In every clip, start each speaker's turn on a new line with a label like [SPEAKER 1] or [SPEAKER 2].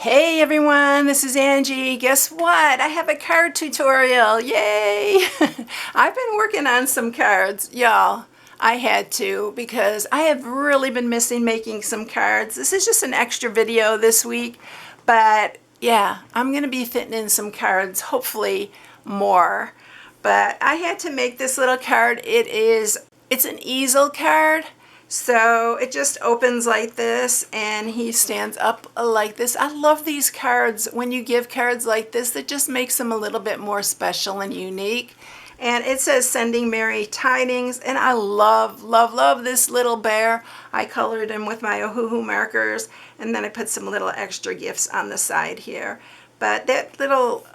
[SPEAKER 1] Hey everyone, this is Angie. Guess what? I have a card tutorial. Yay! I've been working on some cards, y'all. I had to because I have really been missing making some cards. This is just an extra video this week, but yeah, I'm going to be fitting in some cards, hopefully more. But I had to make this little card. It's an easel card. So it just opens like this and he stands up like this. I love these cards. When you give cards like this, it just makes them a little bit more special and unique. And it says sending Mary tidings, and I love, love, love this little bear. I colored him with my Ohuhu markers, and then I put some little extra gifts on the side here. But that little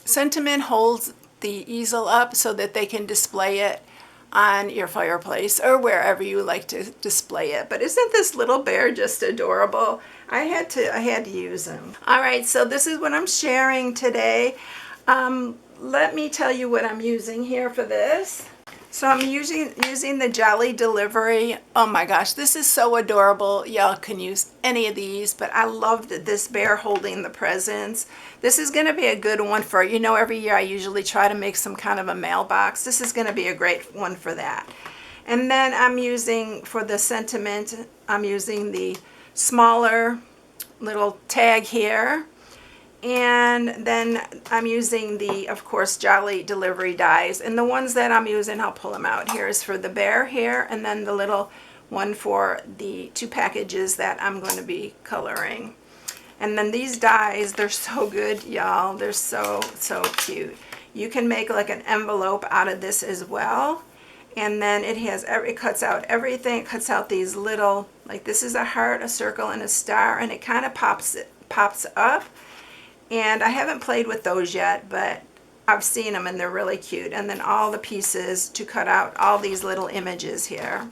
[SPEAKER 1] sentiment holds the easel up so that they can display it on your fireplace or wherever you like to display it. But isn't this little bear just adorable? I had to use him. All right, so this is what I'm sharing today. Let me tell you what I'm using here for this. So I'm using the Jolly Delivery. Oh my gosh, this is so adorable. Y'all can use any of these, but I loved this bear holding the presents. This is going to be a good one for, every year I usually try to make some kind of a mailbox. This is going to be a great one for that. And then I'm using, for the sentiment, I'm using the smaller little tag here. And then I'm using the, of course, Jolly Delivery dies. And the ones that I'm using, I'll pull them out. Here is for the bear here, and then the little one for the two packages that I'm going to be coloring. And then these dies, they're so good, y'all. They're so, so cute. You can make like an envelope out of this as well. And then it cuts out everything. It cuts out these little, like this is a heart, a circle, and a star, and it kind of pops up. And I haven't played with those yet, but I've seen them and they're really cute. And then all the pieces to cut out all these little images here.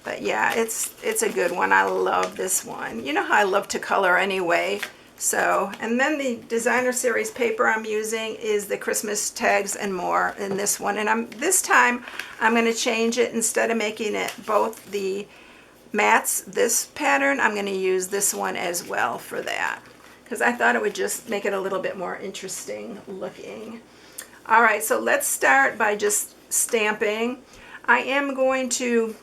[SPEAKER 1] But yeah, it's a good one. I love this one. You know how I love to color anyway. So, and then the designer series paper I'm using is the Christmas tags and more in this one. And this time I'm going to change it. Instead of making it both the mats, this pattern, I'm going to use this one as well for that, because I thought it would just make it a little bit more interesting looking. All right, so let's start by just stamping. I am going to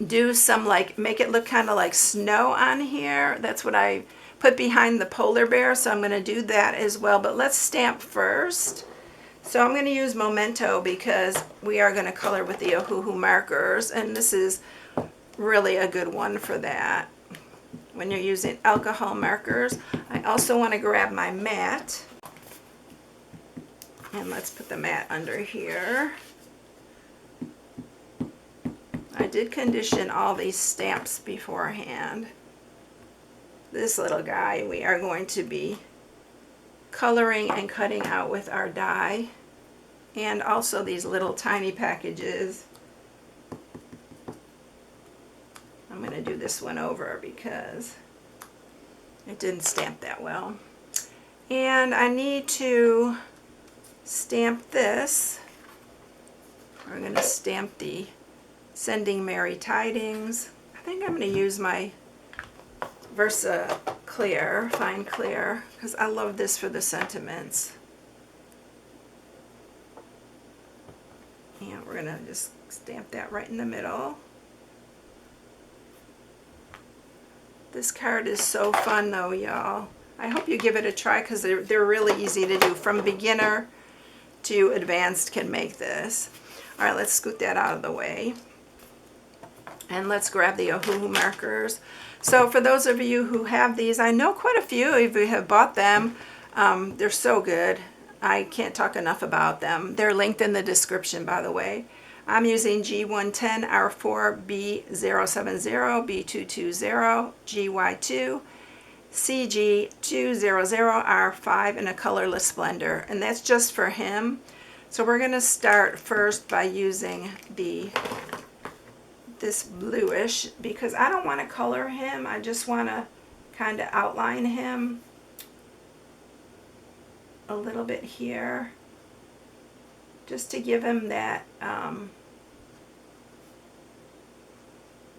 [SPEAKER 1] do some, make it look kind of like snow on here. That's what I put behind the polar bear, so I'm going to do that as well. But let's stamp first. So I'm going to use Memento because we are going to color with the Ohuhu markers, and this is really a good one for that when you're using alcohol markers. I also want to grab my mat, and let's put the mat under here. I did condition all these stamps beforehand. This little guy we are going to be coloring and cutting out with our die, and also these little tiny packages. I'm going to do this one over because it didn't stamp that well. And I need to stamp this. We're going to stamp the Sending Mary Tidings. I think I'm going to use my Versa Clear, Fine Clear, because I love this for the sentiments. And we're going to just stamp that right in the middle. This card is so fun though, y'all. I hope you give it a try because they're really easy to do. From beginner to advanced can make this. All right, let's scoot that out of the way. And let's grab the Ohuhu markers. So for those of you who have these, I know quite a few of you have bought them. They're so good. I can't talk enough about them. They're linked in the description, by the way. I'm using G110, R4, B070, B220, GY2, CG200, R5 in a colorless splendor. And that's just for him. So we're going to start first by using this bluish, because I don't want to color him. I just want to kind of outline him a little bit here, just to give him that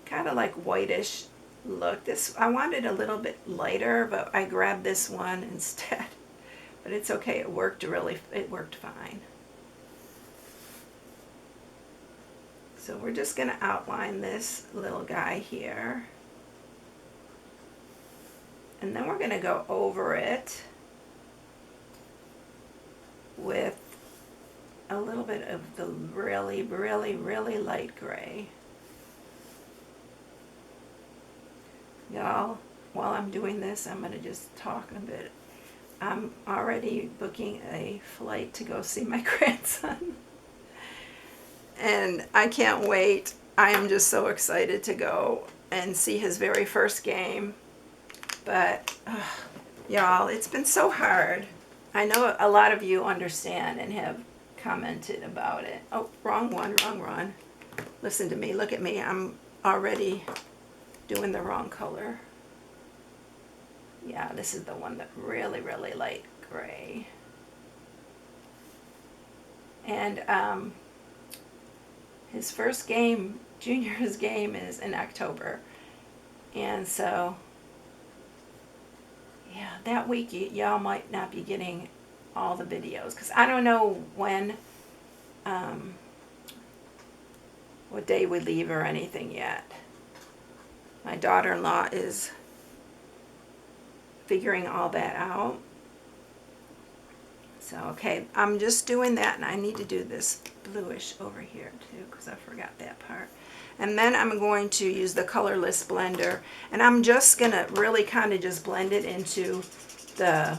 [SPEAKER 1] kind of like whitish look. This, I wanted a little bit lighter, but I grabbed this one instead. But it's okay, it worked fine. So we're just going to outline this little guy here. And then we're going to go over it with a little bit of the really, really, really light gray. Y'all, while I'm doing this, I'm going to just talk a bit. I'm already booking a flight to go see my grandson. And I can't wait. I am just so excited to go and see his very first game. But, y'all, it's been so hard. I know a lot of you understand and have commented about it. Oh, wrong one, wrong one. Listen to me, look at me. I'm already doing the wrong color. Yeah, this is the one that really, really light gray. And his first game, Junior's game, is in October. And so, yeah, that week y'all might not be getting all the videos because I don't know when, what day we leave or anything yet. My daughter-in-law is figuring all that out. So, okay, I'm just doing that, and I need to do this bluish over here too because I forgot that part. And then I'm going to use the colorless blender, and I'm just gonna really kind of just blend it into the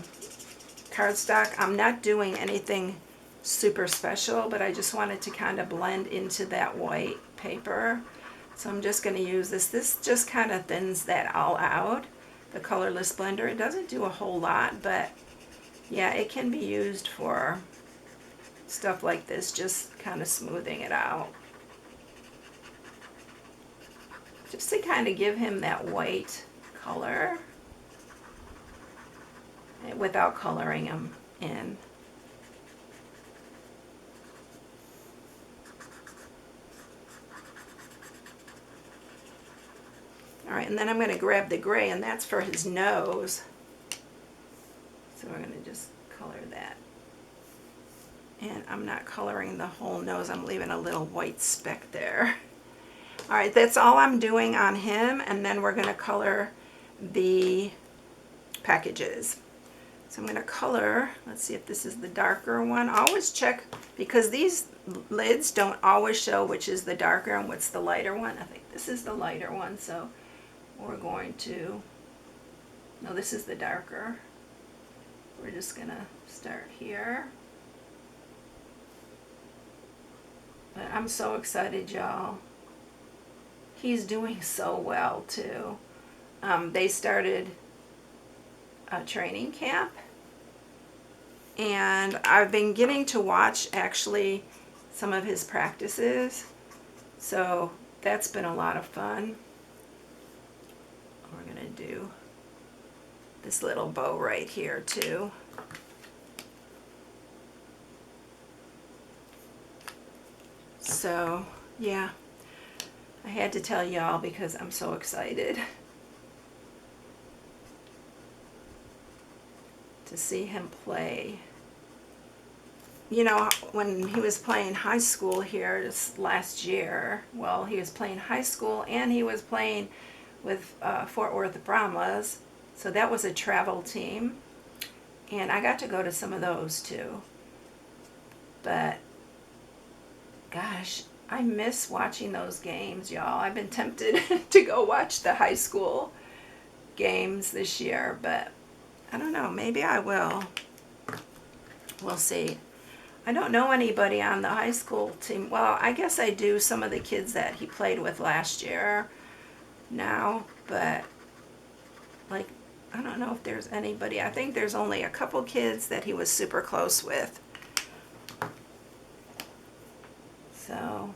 [SPEAKER 1] cardstock. I'm not doing anything super special, but I just wanted to kind of blend into that white paper. So I'm just gonna use this. This just kind of thins that all out, the colorless blender. It doesn't do a whole lot, but yeah, it can be used for stuff like this, just kind of smoothing it out. Just to kind of give him that white color without coloring him in. All right, and then I'm going to grab the gray, and that's for his nose. So we're going to just color that. And I'm not coloring the whole nose. I'm leaving a little white speck there. All right, that's all I'm doing on him, and then we're going to color the packages. So I'm going to color, let's see if this is the darker one. Always check, because these lids don't always show which is the darker and what's the lighter one. I think this is the lighter one, so we're going to, no, this is the darker. We're just going to start here. But I'm so excited, y'all. He's doing so well, too. They started a training camp, and I've been getting to watch, actually, some of his practices. So that's been a lot of fun. We're going to do this little bow right here, too. So, yeah, I had to tell y'all because I'm so excited to see him play. You know, when he was playing high school here this last year, well, he was playing high school and he was playing with Fort Worth Brahmas, so that was a travel team, and I got to go to some of those too. But gosh, I miss watching those games, y'all. I've been tempted to go watch the high school games this year, but I don't know, maybe I will. We'll see. I don't know anybody on the high school team. Well, I guess I do, some of the kids that he played with last year now, but like, I don't know if there's anybody. I think there's only a couple kids that he was super close with. So,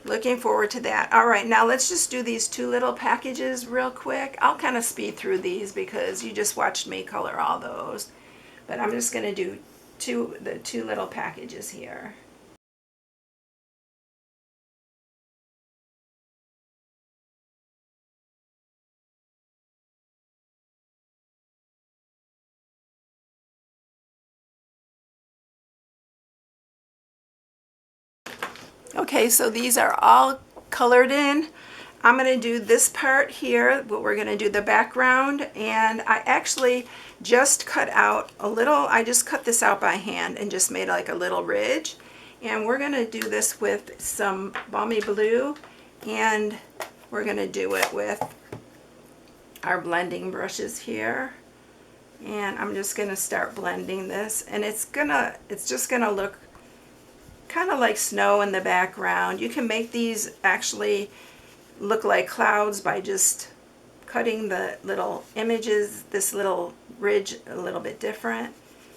[SPEAKER 1] looking forward to that. All right, now let's just do these two little packages real quick. I'll kind of speed through these because you just watched me color all those. But I'm just going to do the two little packages here. Okay, so these are all colored in. I'm going to do this part here, but we're going to do the background, and I actually just cut out a little, I just cut this out by hand and just made like a little ridge. And we're going to do this with some balmy blue, and we're going to do it with our blending brushes here. And I'm just going to start blending this, and it's just going to look kind of like snow in the background. You can make these actually look like clouds by just cutting the little images, this little ridge a little bit different.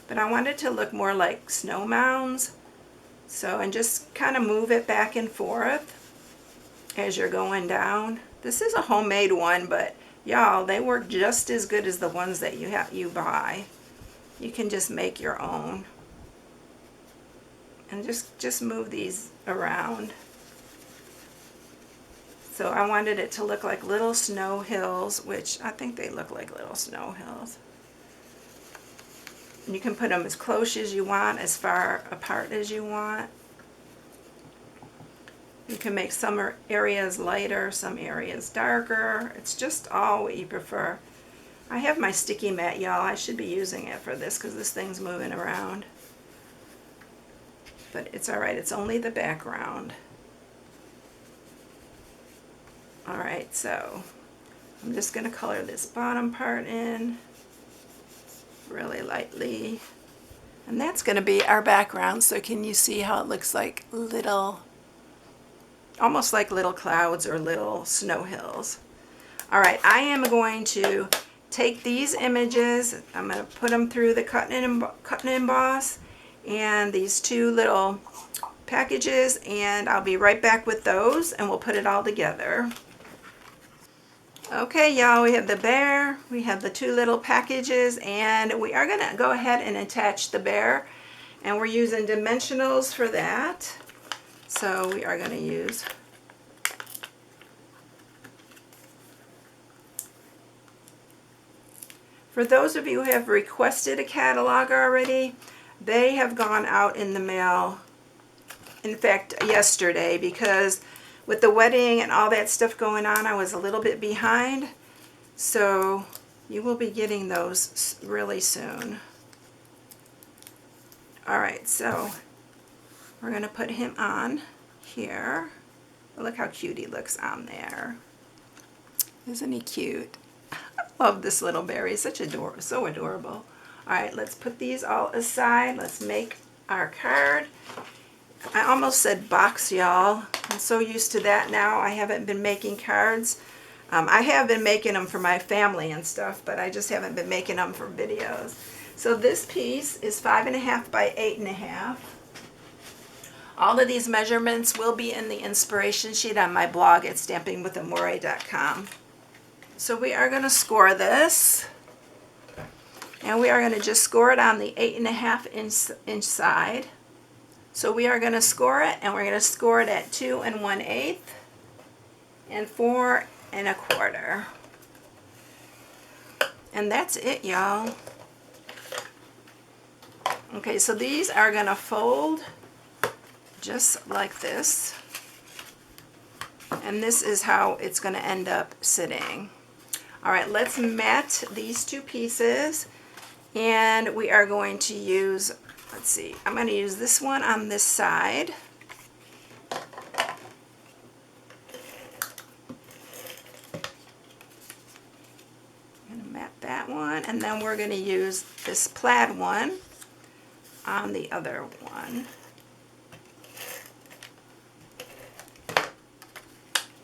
[SPEAKER 1] But I want it to look more like snow mounds. So, and just kind of move it back and forth as you're going down. This is a homemade one, but y'all, they work just as good as the ones that you buy. You can just make your own. And just move these around. So I wanted it to look like little snow hills, which I think they look like little snow hills. And you can put them as close as you want, as far apart as you want. You can make some areas lighter, some areas darker. It's just all what you prefer. I have my sticky mat, y'all. I should be using it for this because this thing's moving around. But it's alright, it's only the background. Alright, so I'm just going to color this bottom part in really lightly. And that's going to be our background. So can you see how it looks like little, almost like little clouds or little snow hills. Alright, I am going to take these images, I'm going to put them through the cut and emboss and these two little packages, and I'll be right back with those and we'll put it all together. Okay, y'all, we have the bear, we have the two little packages, and we are going to go ahead and attach the bear, and we're using dimensionals for that. So we are going to use for those of you who have requested a catalog already, they have gone out in the mail, in fact yesterday, because with the wedding and all that stuff going on, I was a little bit behind. So you will be getting those really soon. Alright, so we're going to put him on here. Look how cute he looks on there. Isn't he cute? I love this little bear. He's such so adorable. Alright, let's put these all aside. Let's make our card. I almost said box, y'all. I'm so used to that now. I haven't been making cards. I have been making them for my family and stuff, but I just haven't been making them for videos. So this piece is 5.5 by 8.5. All of these measurements will be in the inspiration sheet on my blog at stampingwithamore.com. So we are going to score this. And we are going to just score it on the 8.5 inch side. So we are going to score it, and we're going to score it at 2 1/8 and 4 1/4. And that's it, y'all. Okay, so these are going to fold just like this. And this is how it's going to end up sitting. All right, let's mat these two pieces. And we are going to use, let's see, I'm going to use this one on this side. I'm going to mat that one, and then we're going to use this plaid one on the other one.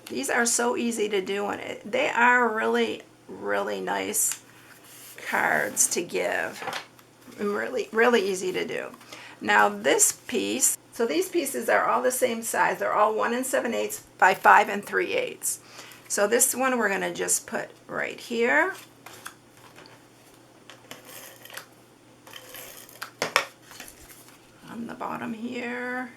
[SPEAKER 1] These are so easy to do, and they are really, really nice cards to give. Really, really easy to do. Now this piece, so these pieces are all the same size. They're all 1 7/8 by 5 3/8. So this one we're going to just put right here. On the bottom here.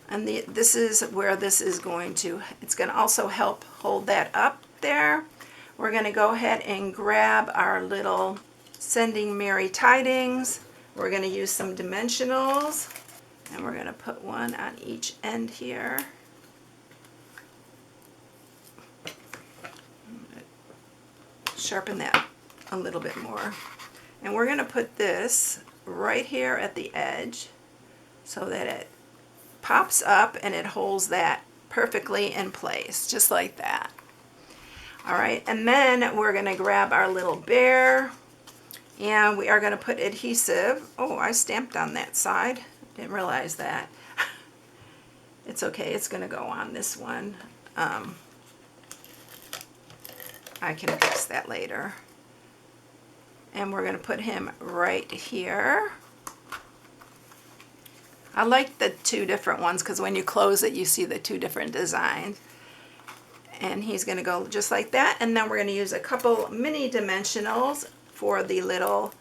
[SPEAKER 1] And this is where this is going to, it's going to also help hold that up there. We're going to go ahead and grab our little Sending Merry Tidings. We're going to use some dimensionals. And we're going to put one on each end here. Sharpen that a little bit more. And we're going to put this right here at the edge so that it pops up and it holds that perfectly in place, just like that. All right, and then we're going to grab our little bear and we are going to put adhesive. Oh, I stamped on that side. Didn't realize that. It's okay, it's going to go on this one. I can fix that later. And we're going to put him right here. I like the two different ones because when you close it, you see the two different designs. And he's going to go just like that. And then we're going to use a couple mini dimensionals for the little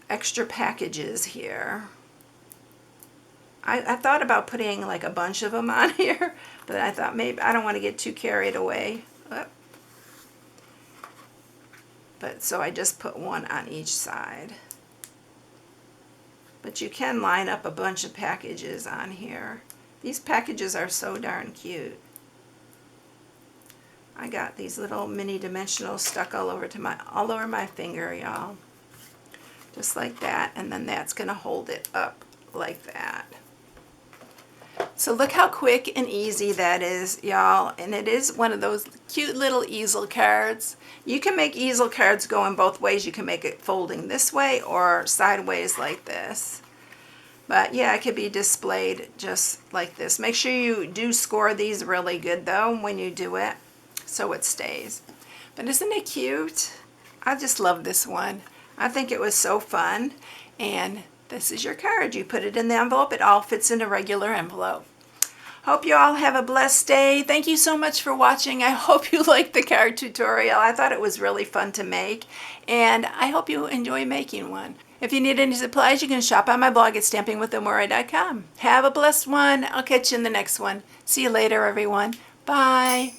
[SPEAKER 1] extra packages here. I thought about putting like a bunch of them on here, but I thought maybe I don't want to get too carried away. But so I just put one on each side. But you can line up a bunch of packages on here. These packages are so darn cute. I got these little mini dimensionals stuck all over my finger, y'all. Just like that, and then that's going to hold it up like that. So look how quick and easy that is, y'all. And it is one of those cute little easel cards. You can make easel cards go in both ways. You can make it folding this way or sideways like this. But yeah, it could be displayed just like this. Make sure you do score these really good though when you do it, so it stays. But isn't it cute? I just love this one. I think it was so fun. And this is your card. You put it in the envelope. It all fits in a regular envelope. Hope you all have a blessed day. Thank you so much for watching. I hope you liked the card tutorial. I thought it was really fun to make. And I hope you enjoy making one. If you need any supplies, you can shop on my blog at stampingwithamore.com. Have a blessed one. I'll catch you in the next one. See you later, everyone. Bye.